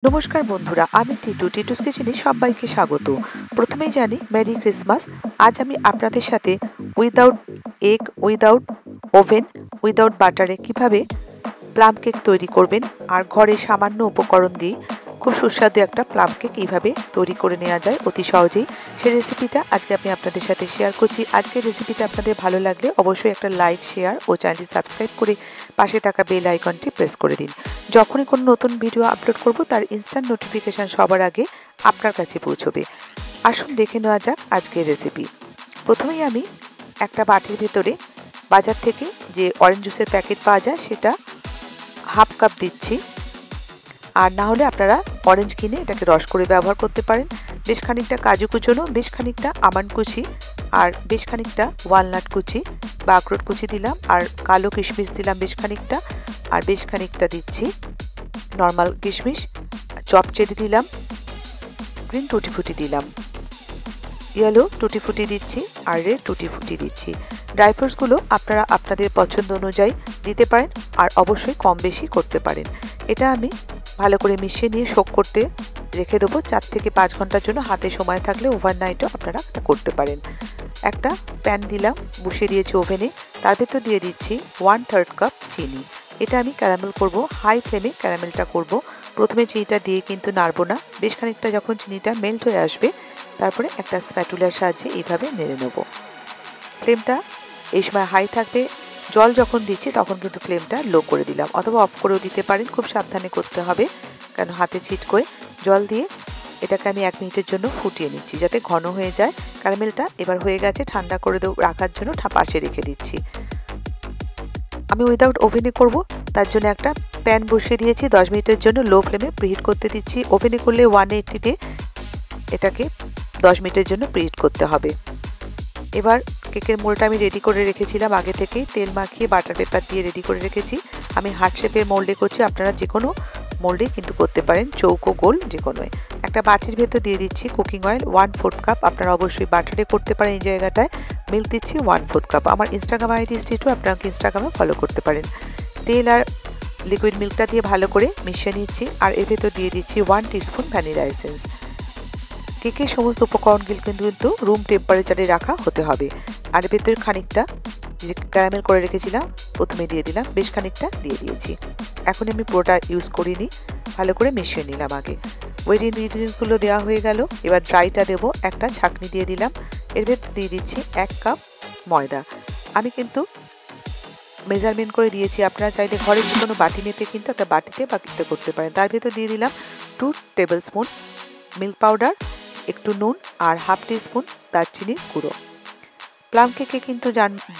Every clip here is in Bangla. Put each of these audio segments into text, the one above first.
নমস্কার বন্ধুরা, আমি টিটুস কিচেনে সবাইকে স্বাগত। প্রথমেই জানি মেরি ক্রিসমাস। আজ আমি আপনাদের সাথে without egg, without oven, without বাটারে কিভাবে প্লাম কেক তৈরি করবেন আর ঘরে সামান্য উপকরণ দিয়ে খুব সুস্বাদু একটা প্লাম কেক কীভাবে তৈরি করে নেওয়া যায় অতি সহজেই, সেই রেসিপিটা আজকে আমি আপনাদের সাথে শেয়ার করছি। আজকের রেসিপিটা আপনাদের ভালো লাগলে অবশ্যই একটা লাইক, শেয়ার ও চ্যানেলটি সাবস্ক্রাইব করে পাশে থাকা বেল আইকনটি প্রেস করে দিন। যখনই কোনো নতুন ভিডিও আপলোড করব তার ইনস্ট্যান্ট নোটিফিকেশান সবার আগে আপনার কাছে পৌঁছবে। আসুন দেখে নেওয়া যাক আজকের রেসিপি। প্রথমেই আমি একটা বাটির ভেতরে বাজার থেকে যে অরেঞ্জ জুসের প্যাকেট পাওয়া যায় সেটা হাফ কাপ দিচ্ছি, আর না হলে আপনারা অরেঞ্জ কিনে এটাকে রস করে ব্যবহার করতে পারেন। বেশ খানিকটা কাজু কুচনো, বেশ খানিকটা আমন্ড কুচি, আর বেশ খানিকটা ওয়ালনাট কুচি বা আখরোট কুচি দিলাম, আর কালো কিশমিশ দিলাম বেশ খানিকটা, আর বেশ খানিকটা দিচ্ছি নর্মাল কিশমিশ, চপ চেরি দিলাম, গ্রিন টুটি ফুটি দিলাম, ইয়েলো টুটি ফুটি দিচ্ছি, আর রেড টুটি ফুটি দিচ্ছি। ড্রাই ফ্রুটসগুলো আপনারা আপনাদের পছন্দ অনুযায়ী দিতে পারেন, আর অবশ্যই কম বেশি করতে পারেন। এটা আমি ভালো করে মিশিয়ে নিয়ে শোক করতে রেখে দেবো 4 থেকে 5 ঘন্টার জন্য। হাতে সময় থাকলে ওভারনাইটও আপনারা করতে পারেন। একটা প্যান দিলাম, বসিয়ে দিয়েছি ওভেনে, তার ভেতর দিয়ে দিচ্ছি 1/3 কাপ চিনি। এটা আমি ক্যারামেল করব, হাই ফ্লেমে ক্যারামেলটা করব। প্রথমে চিনিটা দিয়ে কিন্তু নাড়বো না, বেশ খানিকটা যখন চিনিটা মেল্ট হয়ে আসবে তারপরে একটা স্প্যাটুলার সাহায্যে এইভাবে নেড়ে নেব। ফ্লেমটা এই সময় হাই থাকবে। জল যখন দিচ্ছি তখন কিন্তু ফ্লেমটা লো করে দিলাম, অথবা অফ করেও দিতে পারেন। খুব সাবধানে করতে হবে, কারণ হাতে ছিটকোয়। জল দিয়ে এটাকে আমি 1 মিনিটের জন্য ফুটিয়ে নিচ্ছি যাতে ঘন হয়ে যায়। ক্যারামেলটা এবার হয়ে গেছে, ঠান্ডা করে রাখার জন্য পাশে রেখে দিচ্ছি। আমি উইদাউট ওভেনে করব, তার জন্য একটা প্যান বসিয়ে দিয়েছি, 10 মিনিটের জন্য লো ফ্লেমে প্রিহিট করতে দিচ্ছি। ওভেনে করলে 180-তে এটাকে 10 মিনিটের জন্য প্রিহিট করতে হবে। এবার কেকের মোল্ডটা আমি রেডি করে রেখেছিলাম আগে থেকেই, তেল মাখিয়ে বাটার পেপার দিয়ে রেডি করে রেখেছি। আমি হার্ট শেপের মোল্ডে করছি, আপনারা যে কোনো মোল্ডে কিন্তু করতে পারেন, চৌকো গোল যে কোনো। একটা বাটির ভেতর দিয়ে দিচ্ছি কুকিং অয়েল 1/4 কাপ। আপনারা অবশ্যই বাটারে করতে পারেন এই জায়গাটায়। মিল্ক দিচ্ছি 1/4 কাপ। আমার ইনস্টাগ্রাম আইডি স্টিটু, আপনারা ইনস্টাগ্রামে ফলো করতে পারেন। তেল আর লিকুইড মিল্কটা দিয়ে ভালো করে মিশিয়ে নিচ্ছি, আর এর ভেতর দিয়ে দিচ্ছি 1 টিস্পুন ভ্যানিলা এসেন্স। কেকের সমস্ত উপকরণগুলো কিন্তু রুম টেম্পারেচারে রাখা হতে হবে। আর ভেতরে খানিকটা যে ক্যারামেল করে রেখেছিলাম প্রথমে দিয়ে দিলাম, বেশ খানিকটা দিয়ে দিয়েছি। এখন আমি পুরোটা ইউজ করিনি, ভালো করে মিশিয়ে নিলাম আগে। ওয়েট ইনগ্রিডিয়েন্টসগুলো দেওয়া হয়ে গেল। এবার ড্রাইটা দেবো, একটা ছাঁকনি দিয়ে দিলাম। এর ভেতর দিয়ে দিচ্ছি 1 কাপ ময়দা। আমি কিন্তু মেজারমেন্ট করে দিয়েছি, আপনারা চাইলে ঘরে যে কোনো বাটি মেপে কিন্তু একটা বাটিতে করতে পারেন। তার ভেতর দিয়ে দিলাম 2 টেবিল স্পুন মিল্ক পাউডার, একটু নুন, আর হাফ টিস্পুন দারচিনির গুঁড়ো। প্লাম কেকে কিন্তু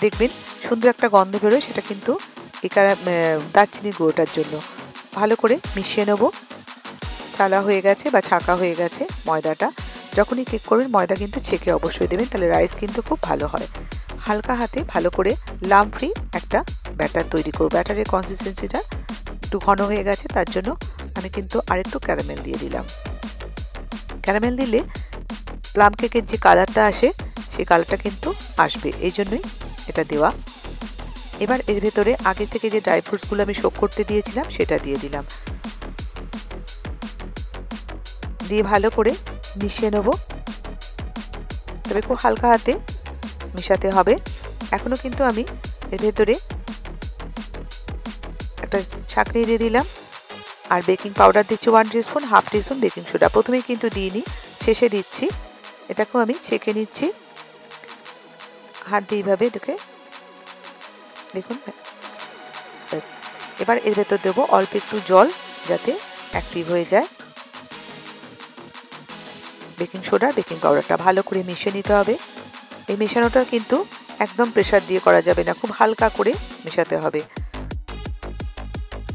দেখবেন সুন্দর একটা গন্ধ বেরোয়, সেটা কিন্তু দারচিনির গুঁড়োটার জন্য। ভালো করে মিশিয়ে নেব। চালা হয়ে গেছে বা ছাঁকা হয়ে গেছে ময়দাটা। যখনই কেক করবেন ময়দা কিন্তু ছেঁকে অবশ্যই দেবেন, তাহলে রাইস কিন্তু খুব ভালো হয়। হালকা হাতে ভালো করে লাম্প ফ্রি একটা ব্যাটার তৈরি করব। ব্যাটারের কনসিস্টেন্সিটা একটু ঘন হয়ে গেছে, তার জন্য আমি কিন্তু আরেকটু ক্যারামেল দিয়ে দিলাম। ক্যারামেল দিলে প্লাম কেকের যে কালারটা আসে সেই কালারটা কিন্তু আসবে, এই জন্যই এটা দেওয়া। এবার এর ভেতরে আগে থেকে যে ড্রাই ফ্রুটসগুলো আমি শোক করতে দিয়েছিলাম সেটা দিয়ে দিলাম, দিয়ে ভালো করে মিশিয়ে নেব। তবে খুব হালকা হাতে মিশাতে হবে। এখনও কিন্তু আমি এর ভেতরে একটা ছাঁকনি দিয়ে দিলাম, আর বেকিং পাউডার দিচ্ছি 1 teaspoon, half teaspoon baking soda প্রথমেই কিন্তু দিইনি, শেষে দিচ্ছি। এটাকেও আমি ছেঁকে নিচ্ছি হাত দিয়ে এইভাবে, ঢুকে দেখুন ব্যাস। এবার এর ভেতর দেবো অল্প একটু জল যাতে অ্যাক্টিভ হয়ে যায়। বেকিং সোডা, বেকিং পাউডারটা ভালো করে মিশিয়ে নিতে হবে। এই মেশানোটা কিন্তু একদম প্রেসার দিয়ে করা যাবে না, খুব হালকা করে মেশাতে হবে।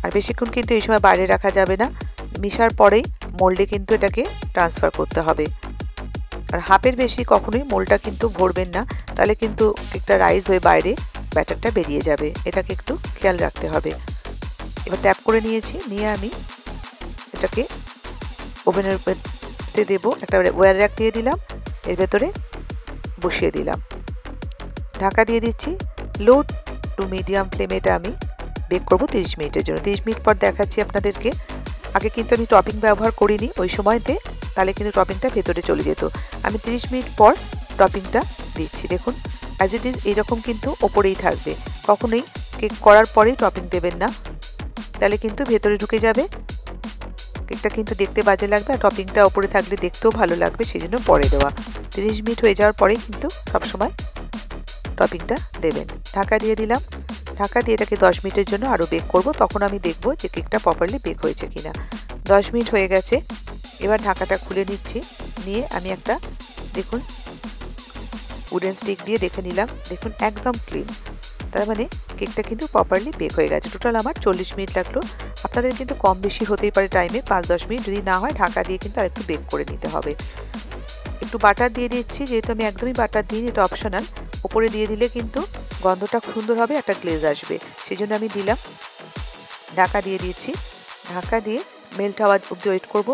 আর বেশিক্ষণ কিন্তু এই সময় বাইরে রাখা যাবে না, মিশার পরেই মোল্ডে কিন্তু এটাকে ট্রান্সফার করতে হবে। আর হাফের বেশি কখনোই মোল্ডটা কিন্তু ভরবেন না, তাহলে কিন্তু একটা রাইস হয়ে বাইরে ব্যাটারটা বেরিয়ে যাবে, এটাকে একটু খেয়াল রাখতে হবে। এবার ট্যাপ করে নিয়েছি, নিয়ে আমি এটাকে ওভেনের ভেতরে দেবো। একটা ওয়্যার র্যাক দিয়ে দিলাম, এর ভেতরে বসিয়ে দিলাম, ঢাকা দিয়ে দিচ্ছি। লো টু মিডিয়াম ফ্লেমে এটা আমি বেক করবো 30 মিনিটের জন্য। 30 মিনিট পর দেখাচ্ছি আপনাদেরকে। আগে কিন্তু আমি টপিং ব্যবহার করিনি ওই সময়তে, তাহলে কিন্তু টপিংটা ভেতরে চলে যেত। আমি 30 মিনিট পর টপিংটা দিচ্ছি। দেখুন অ্যাজ ইট ইজ এইরকম কিন্তু ওপরেই থাকবে, কখনোই কেক করার পরেই টপিং দেবেন না, তাহলে কিন্তু ভেতরে ঢুকে যাবে, কেকটা কিন্তু দেখতে বাজে লাগবে, আর টপিংটা ওপরে থাকলে দেখতেও ভালো লাগবে, সেই জন্য পরে দেওয়া। 30 মিনিট হয়ে যাওয়ার পরেই কিন্তু সবসময় টপিংটা দেবেন। ঢাকা দিয়ে দিলাম, ঢাকা দিয়ে এটাকে 10 মিনিটের জন্য আরও বেক করব, তখন আমি দেখব যে কেকটা প্রপারলি বেক হয়েছে কিনা। 10 মিনিট হয়ে গেছে, এবার ঢাকাটা খুলে নিচ্ছি, নিয়ে আমি একটা দেখুন উডেন স্টিক দিয়ে দেখে নিলাম, দেখুন একদম ক্লিন, তার মানে কেকটা কিন্তু প্রপারলি বেক হয়ে গেছে। টোটাল আমার 40 মিনিট লাগলো, আপনাদের কিন্তু কম বেশি হতেই পারে টাইমে, 5-10 মিনিট, যদি না হয় ঢাকা দিয়ে কিন্তু আরেকটু বেক করে নিতে হবে। একটু বাটার দিয়ে দিচ্ছি, যেহেতু আমি একদমই বাটার দিইনি, এটা অপশনাল, ওপরে দিয়ে দিলে কিন্তু গন্ধটা সুন্দর হবে, একটা গ্লেজ আসবে, সেই জন্য আমি দিলাম। ঢাকা দিয়ে দিয়েছি, ঢাকা দিয়ে মেল্ট হওয়া অবধি ওয়েট করবো।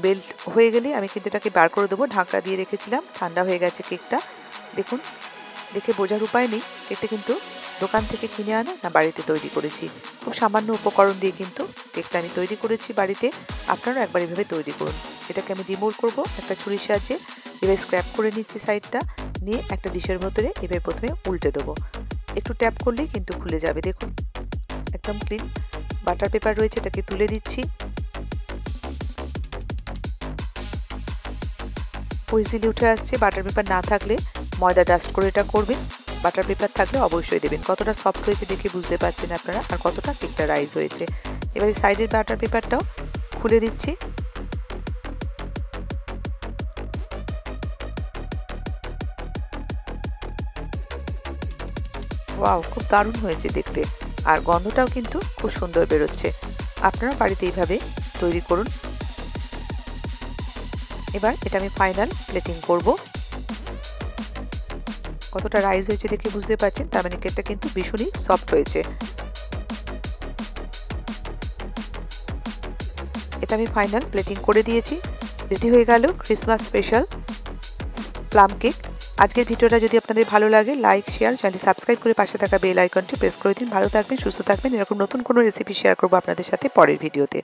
মেল্ট হয়ে গেলে আমি কিন্তু এটাকে বার করে দেবো। ঢাকা দিয়ে রেখেছিলাম, ঠান্ডা হয়ে গেছে কেকটা। দেখুন, দেখে বোঝার উপায় নেই কেকটা কিন্তু দোকান থেকে কিনে আনা না বাড়িতে তৈরি করেছি। খুব সামান্য উপকরণ দিয়ে কিন্তু কেকটা আমি তৈরি করেছি বাড়িতে, আপনারাও একবার এভাবে তৈরি করুন। এটাকে আমি রিমুভ করবো একটা ছুরির সাহায্যে, এভাবে স্ক্র্যাপ করে নিচ্ছি সাইডটা, নিয়ে একটা ডিশের ভেতরে এভাবে প্রথমে উল্টে দেবো, একটু ট্যাপ করলেই কিন্তু খুলে যাবে। দেখুন একদম ক্লিন। বাটার পেপার রয়েছে, এটাকে তুলে দিচ্ছি, ইজিলি উঠে আসছে। বাটার পেপার না থাকলে ময়দা ডাস্ট করে এটা করবেন, বাটার পেপার থাকলে অবশ্যই দেবেন। কতটা সফট হয়েছে দেখে বুঝতে পারছেন আপনারা, আর কতটা কেকটা রাইজ হয়েছে। এবারে সাইডের বাটার পেপারটাও খুলে দিচ্ছি, ওয়াও খুব দারুণ হয়েছে দেখতে, আর গন্ধটাও কিন্তু খুব সুন্দর বেরোচ্ছে। আপনারা বাড়িতে এইভাবে তৈরি করুন। এবার এটা আমি ফাইনাল প্লেটিং করব। কতটা রাইজ হয়েছে দেখে বুঝতে পারছেন, তার মানে কেকটা কিন্তু ভীষণই সফট হয়েছে। এটা আমি ফাইনাল প্লেটিং করে দিয়েছি, রেডি হয়ে গেল ক্রিসমাস স্পেশাল প্লাম কেক। আজকের ভিডিওটা যদি আপনাদের ভালো লাগে, লাইক শেয়ার, চ্যানেলটি সাবস্ক্রাইব করে পাশে থাকা বেল আইকনটি প্রেস করে দিন। ভালো থাকবেন, সুস্থ থাকবেন, এরকম নতুন কোনো রেসিপি শেয়ার করবো আপনাদের সাথে পরের ভিডিওতে।